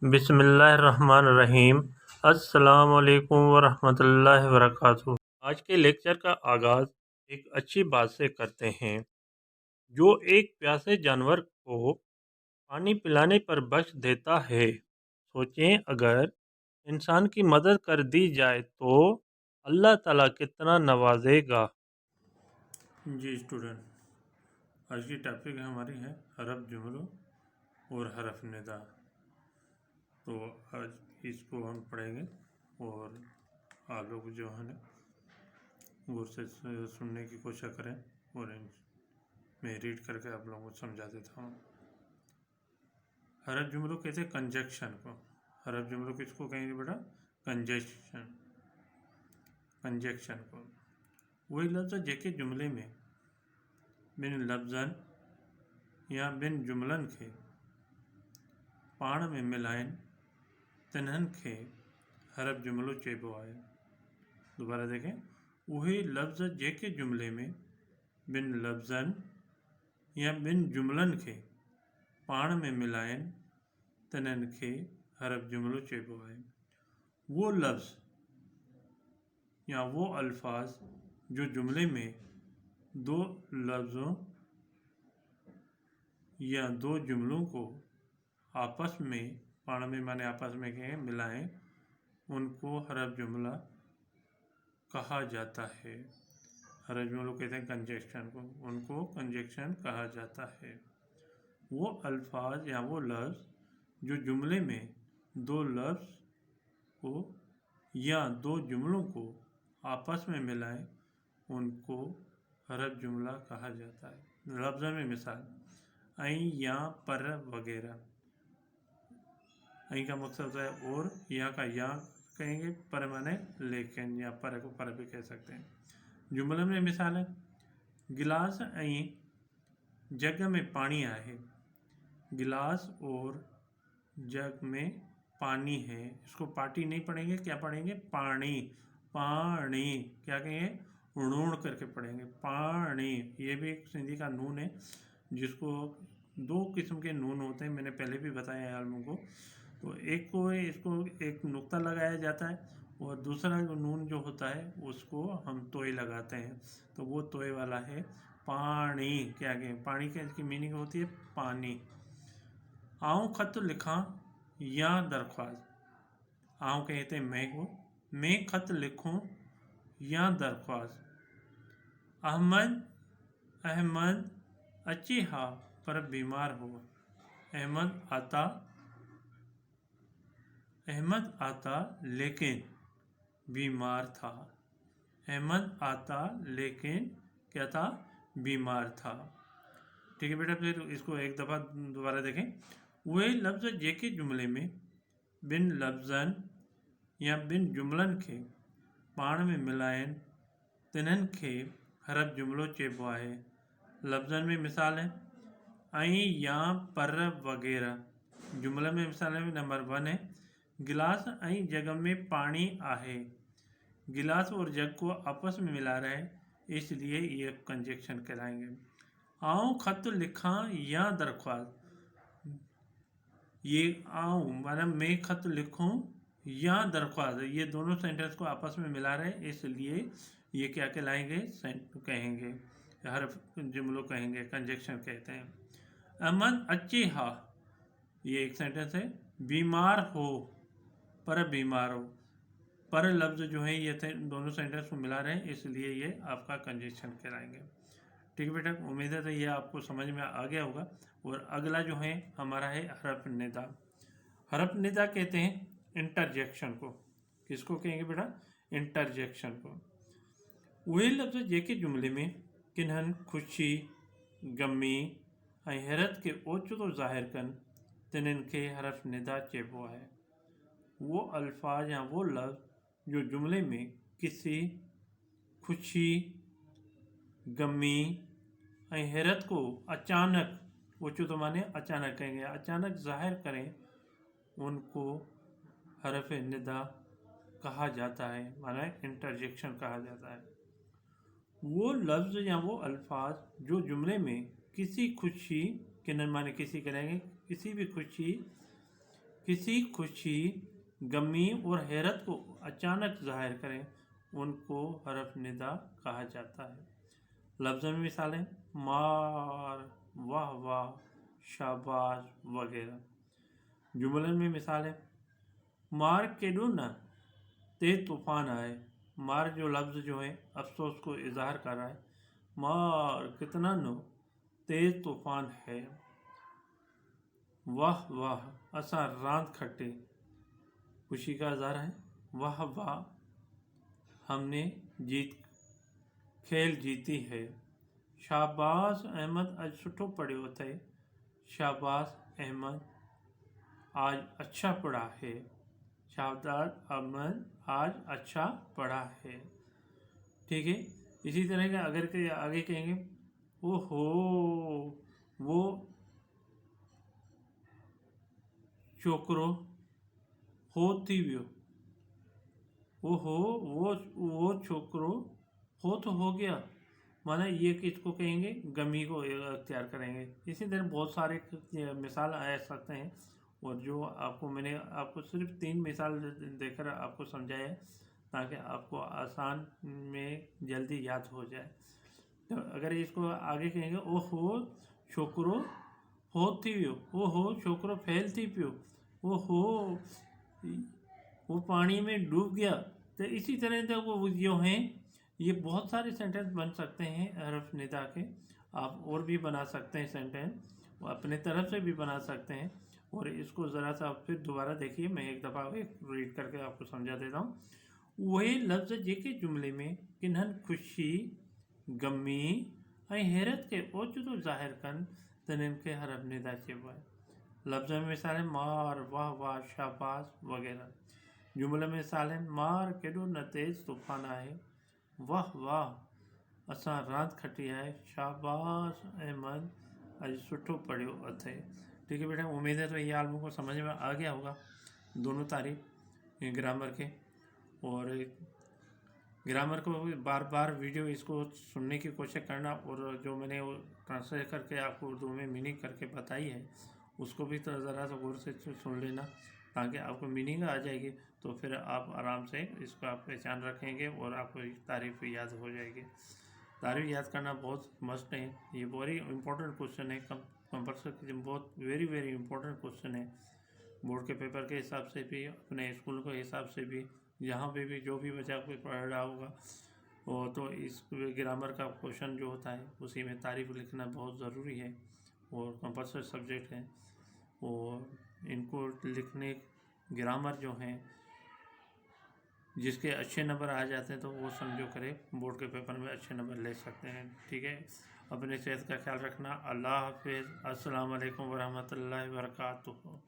बिस्मिल्लाहिर्रहमानिर्रहीम। अस्सलामुअलैकुम वरहमतुल्लाहि वबरकातुहू। आज के लेक्चर का आगाज़ एक अच्छी बात से करते हैं। जो एक प्यासे जानवर को पानी पिलाने पर बख्श देता है, सोचें अगर इंसान की मदद कर दी जाए तो अल्लाह ताला कितना नवाजेगा। जी स्टूडेंट, आज की टॉपिक हमारी है हरफ जुमलों और हरफ निदा। तो आज इसको हम पढ़ेंगे और आप लोग जो है ना गौर से सुनने की कोशिश करें और मैं रीड करके आप लोगों को समझा देता हूँ। हरफ जुमलों कहते हैं कंजक्शन को। हरफ जुमलों किसको कहेंगे बेटा? कंजक्शन। कंजक्शन को वही लफ्ज़ जेके जुमले में बिन लफ्ज़न या बिन जुमलन खे पाण में मिलाइन तिन्हनि खे हरफ जुमलो चइबो आहे। दोबारा देखें, उहे लफ्ज़ जेके जुमले में बिन लफ्ज़नि या बिन जुमलनि खे पाण में मिलाइन तिन्हनि खे हरफ जुमलो चइबो आहे। वो लफ्ज़ या वो अल्फाज जो जुमले में दो लफ्ज़ों या दो जुमलों को आपस में, पाण में माने आपस में कहें मिलाएं, उनको हरफ जुमला कहा जाता है। हरफ जुमलों कहते हैं कंजक्शन को, उनको कंजक्शन कहा जाता है। वो अल्फाज या वो लफ्ज़ जो जुमले में दो लफ्ज़ को या दो जुमलों को आपस में मिलाएं, उनको हरफ जुमला कहा जाता है। लफ्ज़ में मिसाल ऐं, या, पर वगैरह। ऐं का मकसद होता है और, या का या कहेंगे, पर माने लेकिन, या पर को पर भी कह सकते हैं। जुमले में मिसाल है गिलास ऐं जग में पानी आहे। गिलास और जग में पानी है। इसको पार्टी नहीं पढ़ेंगे, क्या पढ़ेंगे? पानी। पानी क्या कहेंगे? ऋण करके पढ़ेंगे, पानी। ये भी एक सिंधी का नून है, जिसको दो किस्म के नून होते हैं, मैंने पहले भी बताया है आप लोगों को। तो एक को इसको एक नुक्ता लगाया जाता है और दूसरा नून जो होता है उसको हम तोय लगाते हैं, तो वो तोय वाला है पानी। क्या कहें? पानी की मीनिंग होती है पानी। आऊँ खत लिखा या दरख्वास्त। आऊँ कहते हैं मैं को, मैं खत लिखूं या दरख्वास्त। अहमद अहमद अची हा पर बीमार हो। अहमद आता लेकिन बीमार था। अहमद आता लेकिन क्या था? बीमार था। ठीक है बेटा, फिर इसको एक दफ़ा दोबारा देखें। वही लफ्ज़ जेके जुमले में बिन लफ्ज़न या बिन जुमलन खे पाण में मिलाइन तिन्हनि खे हरफ जुमलो चइबो आहे। लफ्ज़नि में मिसाल है ऐं, या, पर वगैरह। जुमले में मिसाल है नंबर 1 है गिलास ऐं जग में पानी आहे। गिलास और जग को आपस में मिला रहे हैं, इसलिए ये कंजक्शन कहलाएंगे। आऊँ खत लिखा या दरख्वास्त। ये आऊँ माना मैं खत लिखूं या दरख्वास्त, ये दोनों सेंटेंस को आपस में मिला रहे हैं, इसलिए ये क्या कहलाएंगे? कहेंगे हरफ जुमलों कहेंगे, कंजक्शन कहते हैं। अहमद अच्छे हा, ये एक सेंटेंस है। बीमार हो, पर बीमार हो। पर लफ्ज़ जो है ये दोनों सेंटेंस को मिला रहे हैं, इसलिए ये आपका कंजक्शन कहलाएंगे। ठीक है बेटा, उम्मीद है तो ये आपको समझ में आ गया होगा। और अगला जो है हमारा है हरफ निदा। हरफ निदा कहते हैं इंटरजेक्शन को। किसको कहेंगे बेटा? इंटरजेक्शन को। वही लफ्ज़ जेके जुमले में किन्हनि खुशी, गमी ऐं हैरत के ओचितो ज़ाहिर कनि, तिन्हनि खे हरफ निदा चइबो आहे। वो अल्फाज या वो लफ्ज़ जो जुमले में किसी खुशी, गमी ऐं हैरत को अचानक, ओचितो माने अचानक कहेंगे, अचानक ज़ाहिर करें, उनको हरफ निदा कहा जाता है, माना इंटरजेक्शन कहा जाता है। वो लफ्ज़ या वो अल्फाज जो जुमले में किसी खुशी, किन्हनि माने किसी करेंगे, किसी भी खुशी, किसी खुशी, गमी और हैरत को अचानक जाहिर करें उनको हरफ निदा कहा जाता है। लफ्ज़ में मिसालें मार, वाह वाह, शाबाश वगैरह। जुमलन में मिसालें मार केडो न, तेज तूफान आए। मार जो लफ्ज़ जो है अफसोस को इजहार कर रहा है। मार कितना नो, तेज तूफान है। वाह वाह, असा रांद खट्टे, खुशी का इजहार है। वाह वाह, हमने खेल जीती है। शाबाश अहमद आज सुठो पढ़ियो थे। शाबाश अहमद आज अच्छा पढ़ा है। शाबाश अहमद आज अच्छा पढ़ा है। ठीक है, इसी तरह का अगर के आगे कहेंगे ओहो वो छोकरो हो थी वियो। ओहो वो छोकरो हो तो हो गया, माना ये किसको कहेंगे, गमी को अख्तियार करेंगे। इसी तरह बहुत सारे मिसाल आ सकते हैं, और जो मैंने आपको सिर्फ 3 मिसाल देकर आपको समझाया ताकि आपको आसान में जल्दी याद हो जाए। तो अगर इसको आगे कहेंगे ओहो छोकरो हो थी वियो, ओहो छोकरो फैल थी पियो, ओहो वो पानी में डूब गया। तो इसी तरह से वो जो हैं ये बहुत सारे सेंटेंस बन सकते हैं हरफ निदा के। आप और भी बना सकते हैं सेंटेंस, अपने तरफ से भी बना सकते हैं। और इसको ज़रा सा फिर दोबारा देखिए, मैं एक दफ़ा रीड करके आपको समझा देता हूँ। वही लफ्ज़ जेके जुमले में किन्हनि खुशी, गमी ऐं हैरत के ओचितो ज़ाहिर कनि तन्हनि खे हरफ निदा चइबो आहे। लफ्ज़ में मिसाल मार, वाह वाह, शाबाश वगैरह। जुमले में मिसाल मार केॾो न तेज़ तूफ़ान आहे। वाह वाह, असां रांदि खटी आहे। शाबाश अहमद अॼु सुठो पढ़ियो अथे। ठीक है बेटा, उम्मीद है तो ये आप लोगों को समझ में आ गया होगा दोनों तारीफ ग्रामर के। और ग्रामर को बार बार वीडियो इसको सुनने की कोशिश करना, और जो मैंने वो ट्रांसलेट करके आपको उर्दू में मीनिंग करके बताई है उसको भी तो ज़रा सा गौर से सुन लेना, ताकि आपको मीनिंग आ जाएगी। तो फिर आप आराम से इसको आप पहचान रखेंगे और आपको तारीफ याद हो जाएगी। तारीफ याद करना बहुत मस्ट है, ये वेरी इंपॉर्टेंट क्वेश्चन है। कंपल्सरी बहुत वेरी वेरी इंपॉर्टेंट क्वेश्चन है। बोर्ड के पेपर के हिसाब से भी, अपने स्कूल के हिसाब से भी, यहाँ पे भी जो भी बच्चा कोई पढ़ रहा होगा वो तो इस ग्रामर का क्वेश्चन जो होता है उसी में तारीफ लिखना बहुत ज़रूरी है और कंपल्सरी सब्जेक्ट है। और इनको लिखने ग्रामर जो हैं जिसके अच्छे नंबर आ जाते हैं तो वो समझो करे बोर्ड के पेपर में अच्छे नंबर ले सकते हैं। ठीक है, अपने सेहत का ख्याल रखना। अल्लाह हाफिज़। अस्सलाम वालेकुम वरहमतुल्लाहि वबरकातुहू।